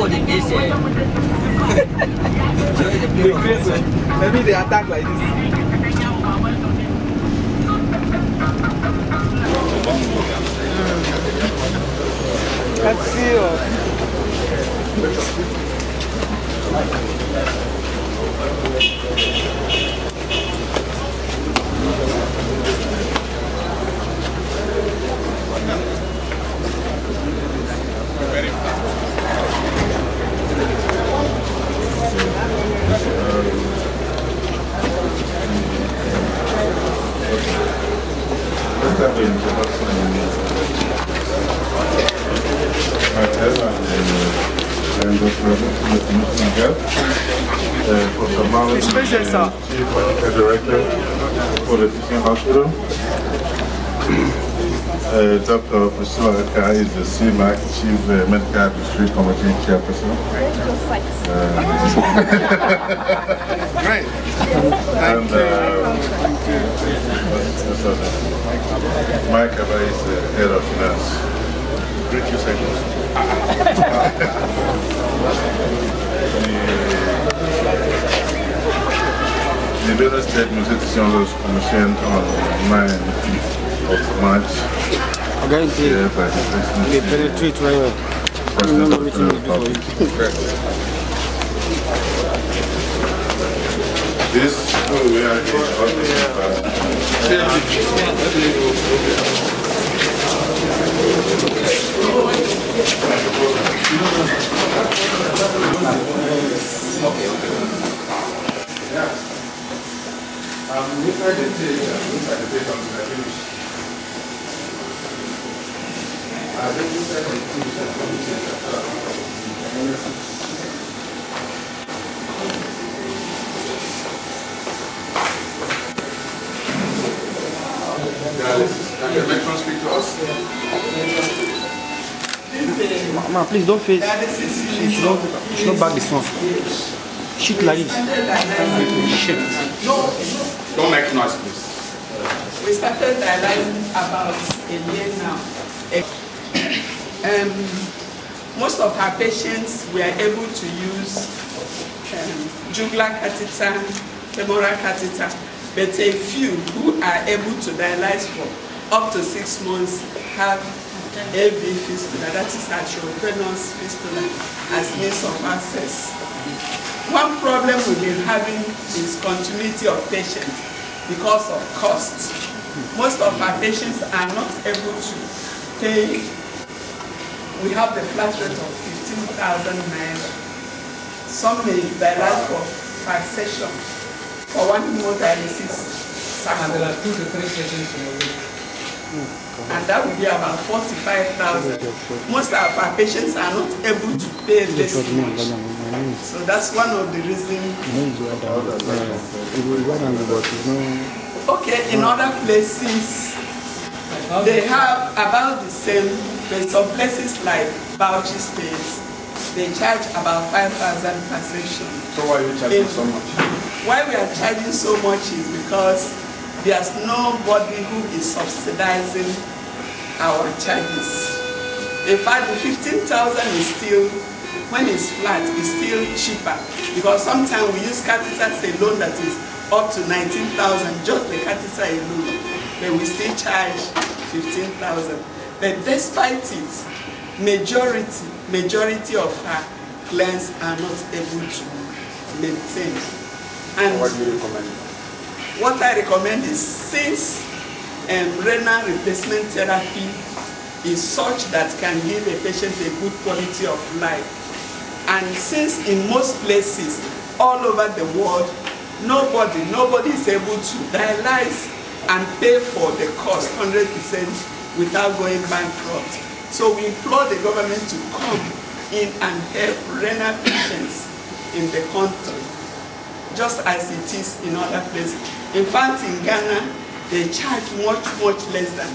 for the days here. Maybe they attack like this. Let's see. Director for the teaching hospital. Dr. Priscilla Aka is the CMAC, Chief Medical Administrative Committee Chairperson. Great. And Mike Aba is the Head of Finance. Great use The Benue State Municipal Commission on 9th of March. Okay, they penetrate right away. President of the Republic. This we are inside the tape until I finish. I think inside the Can the matron speak to us? Ma, please don't face. You should not back this one. Shit like this. Shit. Don't make noise, please. We started dialyzing about a year now. Most of our patients were able to use jugular catheter, femoral catheter, but a few who are able to dialyze for up to 6 months have AV fistula, that is arteriovenous fistula, as means of access. One problem we've been having is continuity of patients because of cost. Most of our patients are not able to pay. We have the flat rate of 15,000 naira. Some may dialyze for 5 sessions for 1 hemodialysis. And there are 2 to 3 sessions in a week. And that would be about 45,000. Most of our patients are not able to pay this much. So that's one of the reasons. Okay, in other places, they have about the same, but some places like Bauchi State, they charge about 5,000 per session. So why are you charging so much? Why we are charging so much is because there's nobody who is subsidizing our charges. In fact, the 15,000 is still, when it's flat, it's still cheaper. Because sometimes we use catheters alone that is up to 19,000, just the catheter alone. But we still charge 15,000. But despite it, majority of our clients are not able to maintain. And what do you recommend? What I recommend is, since renal replacement therapy is such that can give a patient a good quality of life, and since in most places all over the world, nobody is able to dialyze and pay for the cost 100% without going bankrupt. So we implore the government to come in and help renal patients in the country, just as it is in other places. In fact, in Ghana, they charge much less than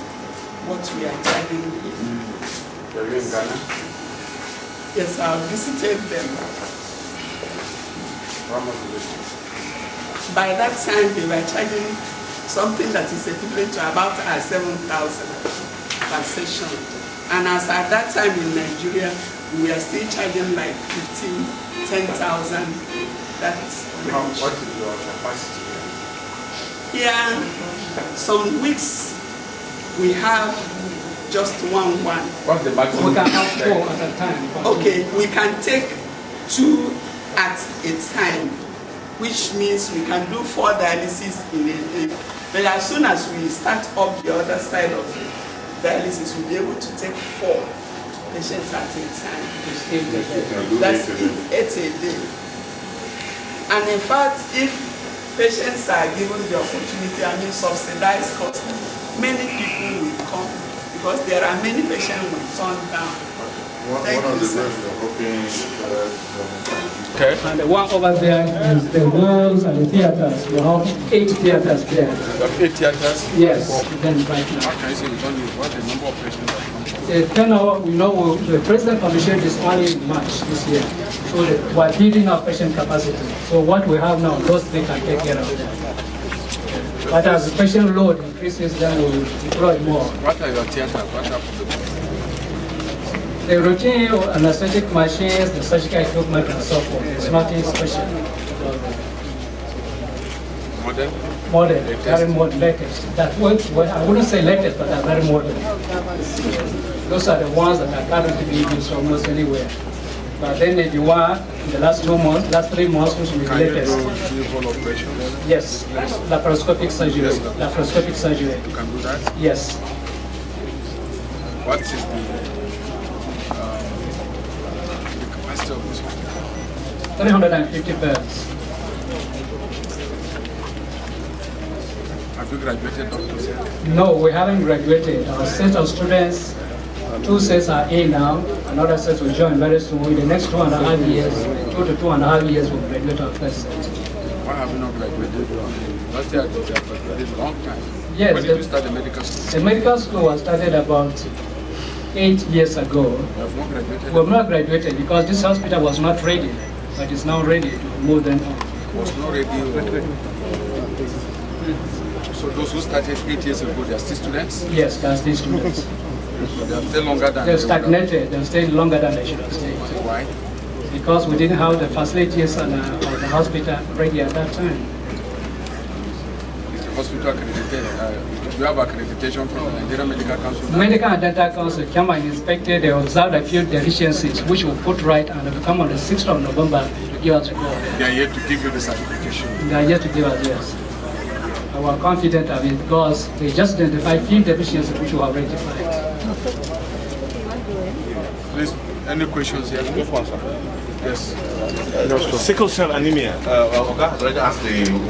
what we are charging here. Are you in Ghana? Yes, I visited them. How much is it? By that time, they were charging something that is equivalent to about 7,000 per session. And as at that time in Nigeria, we are still charging like 10,000. That's What is your capacity here? here. Some weeks we have just one. What's the maximum? We can have 4 at a time. Okay, we can take 2 at a time, which means we can do 4 dialysis in a day. But as soon as we start up the other side of dialysis, we'll be able to take 4 patients at a time. That's 8 a day. And in fact, if patients are given the opportunity, subsidized cost, many people will come because there are many patients who turn down. One of the ways we're hoping Okay. And the one over there is the walls and the theaters. We have 8 theaters there. You have 8 theaters? Yes, then right now. How can you say it's only what the number of patients that come? The tenor, we know the president commission is only in March this year. So we're building our patient capacity. So what we have now, those they can take care of them. But as the patient load increases, then we will deploy more. What are your theaters? What are the The routine anesthetic machines, the surgical equipment and so forth, it's nothing special. modern? Modern, very modern, latest. That works, well, I wouldn't say latest, but they're very modern. Those are the ones that are currently being used almost anywhere. But then if you want, in the last 2 months, last 3 months, which will be Can you latest. do full operation? Yes, laparoscopic surgery. Yes. Laparoscopic surgery. You can do that? Yes. What is the capacity of this hospital? 350 beds. Have you graduated doctors yet? No, we haven't graduated. Our set of students, 2 sets are in now, another set will join very soon. In the next 2.5 years, 2 to 2.5 years, we'll graduate our first set. Why have you not graduated? Last year I did that, but it's a long time. Yes, When did you start the medical school? The medical school was started about 8 years ago. You have not graduated? We have not graduated because this hospital was not ready, but it's now ready to move them on. Was not ready. So those who started 8 years ago, they are still students? Yes, that's these students. So they are still longer than They're they would have- stagnated, they're staying longer than they should have stayed. Why? Because we didn't have the facilities of the hospital ready at that time. Is the hospital accredited? Do you have accreditation from the Nigerian Medical Council? Medical and Dental Council came and inspected, they observed a few deficiencies which we put right, and they come on the 6th of November to give us a call. They are yet to give you the certification. They are yet to give us, yes. We are confident of it because they just identified few deficiencies which we have rectified. Please, any questions here? Yes. Sickle cell anemia. Oga has already asked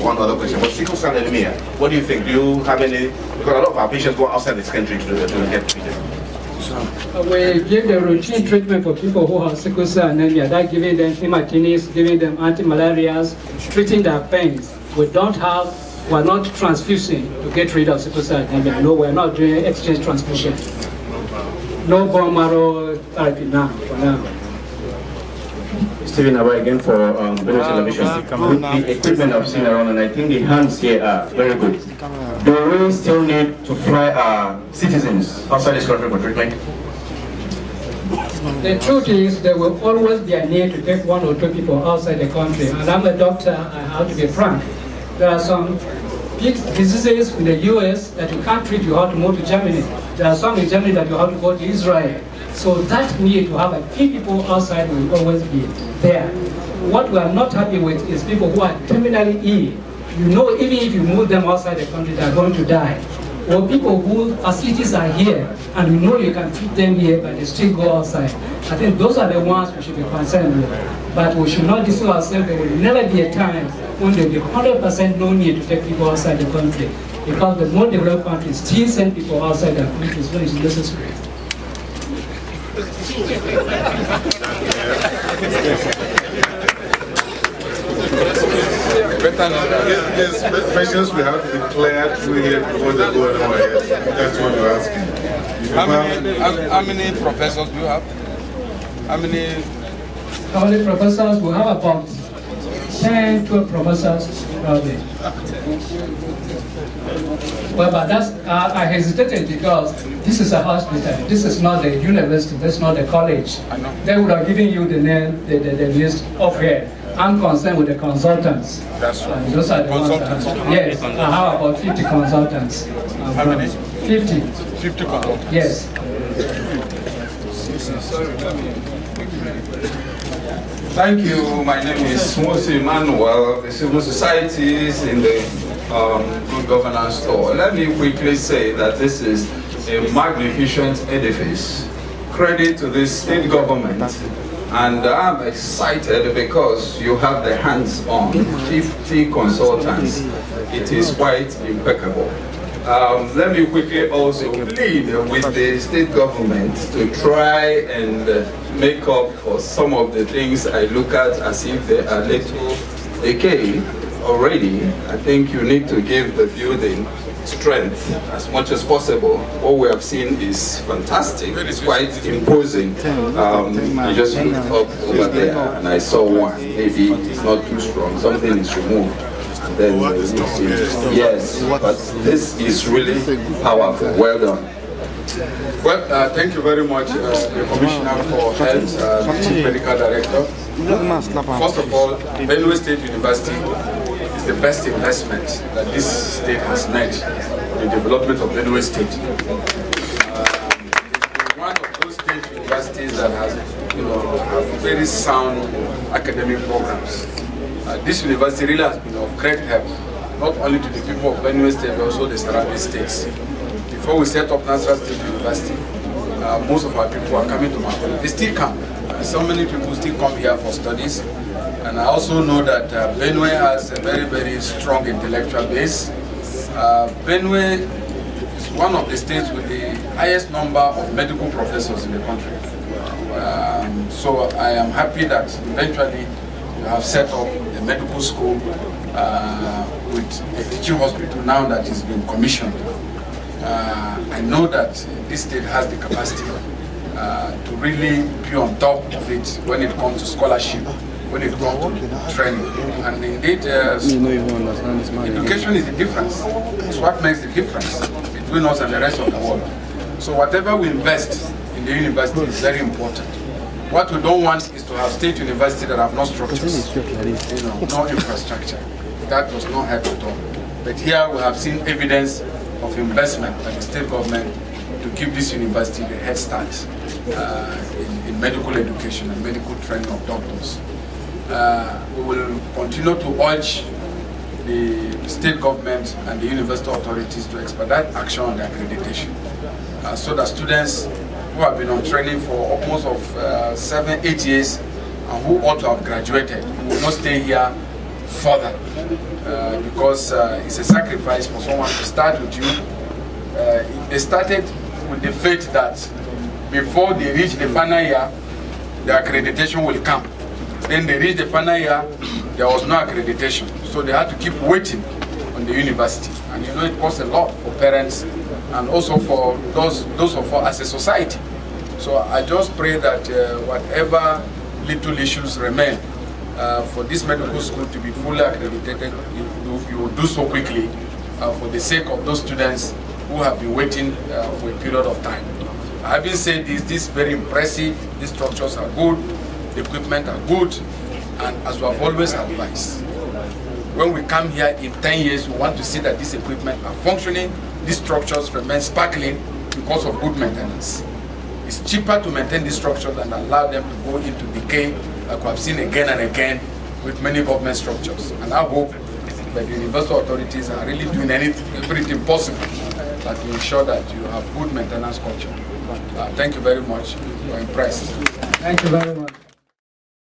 one other question, but sickle cell anemia, what do you think? Do you have any, because a lot of our patients go outside this country to get treated. We give the routine treatment for people who have sickle cell anemia, that giving them hematinis, giving them anti-malarials, treating their pains. We're not transfusing to get rid of sickle cell anemia. No, we're not doing exchange transfusion. No bone marrow therapy now, for now. Stephen Abai again for Benue Television. With the equipment I've seen around, and I think the hands here are very good. Do we still need to fly our citizens outside this country for treatment? The truth is, there will always be a need to take 1 or 2 people outside the country. And I'm a doctor, I have to be frank. There are some big diseases in the US that you can't treat, you have to move to Germany. There are some in Germany that you have to go to Israel. So that need to have a few people outside will always be there. What we are not happy with is people who are terminally ill. You know, even if you move them outside the country, they are going to die. Or people whose facilities are here, and you know you can treat them here, but they still go outside. I think those are the ones we should be concerned with. But we should not deceive ourselves. There will never be a time when there will be 100% no need to take people outside the country. Because the more developed countries still send people outside their countries when it's necessary. Yes, patients we have to be cleared through here before they go anywhere. That's what you're asking. How many professors do you have? How many professors? We have about 10, 12 professors probably. Well, but that's, I hesitated because this is a hospital. This is not the university. This is not the college. They would have given you the name, the list of here. I'm concerned with the consultants. That's right. Those are the Consultants. ones that, yes, I have about 50 consultants. How many? 50. 50 consultants. Yes. Thank you. My name is Mose Emmanuel, the Civil Societies in the Good Governance Tour. Let me quickly say that this is a magnificent edifice. Credit to the state government. And I'm excited because you have the hands-on 50 consultants. It is quite impeccable. Let me quickly also plead with the state government to try and make up for some of the things I look at as if they are little decay already. I think you need to give the building strength as much as possible. What we have seen is fantastic. It's quite imposing. I just looked up over there and I saw one. Maybe it's not too strong. Something is removed. And then yes, but this is really powerful. Well done. Well, thank you very much, the Commissioner for Health, the Chief Medical Director. First of all, Benue State University is the best investment that this state has made in the development of Benue State. One of those state universities that has, have very sound academic programs. This university really has been of great help, not only to the people of Benue State, but also the surrounding states. Before we set up Nasarawa State University, most of our people are coming to Makoni. They still come. So many people still come here for studies. And I also know that Benue has a very, very strong intellectual base. Benue is one of the states with the highest number of medical professors in the country. So I am happy that eventually you have set up a medical school with a teaching hospital now that is being commissioned. I know that this state has the capacity to really be on top of it when it comes to scholarship, when it comes to training. And indeed, education is the difference. It's what makes the difference between us and the rest of the world. So whatever we invest in the university is very important. What we don't want is to have state universities that have no structures, no infrastructure. That does not help at all. But here we have seen evidence of investment by the state government to give this university the head start in medical education and medical training of doctors. We will continue to urge the state government and the university authorities to expedite action on the accreditation so that students who have been on training for almost 7-8 years and who ought to have graduated will not stay here further because it's a sacrifice for someone to start with you. They started with the faith that before they reach the final year, the accreditation will come. Then they reached the final year, there was no accreditation. So they had to keep waiting on the university. And it costs a lot for parents and also for those of us as a society. So I just pray that whatever little issues remain for this medical school to be fully accredited, you will do so quickly for the sake of those students who have been waiting for a period of time. Having said this is very impressive. These structures are good, the equipment are good, and as we have always advised, when we come here in 10 years, we want to see that these equipment are functioning, these structures remain sparkling because of good maintenance. It's cheaper to maintain these structures than allow them to go into decay, like we have seen again and again with many government structures. And I hope that the university authorities are really doing everything possible to ensure that you have good maintenance culture. Thank you very much. We're impressed. Thank you very much.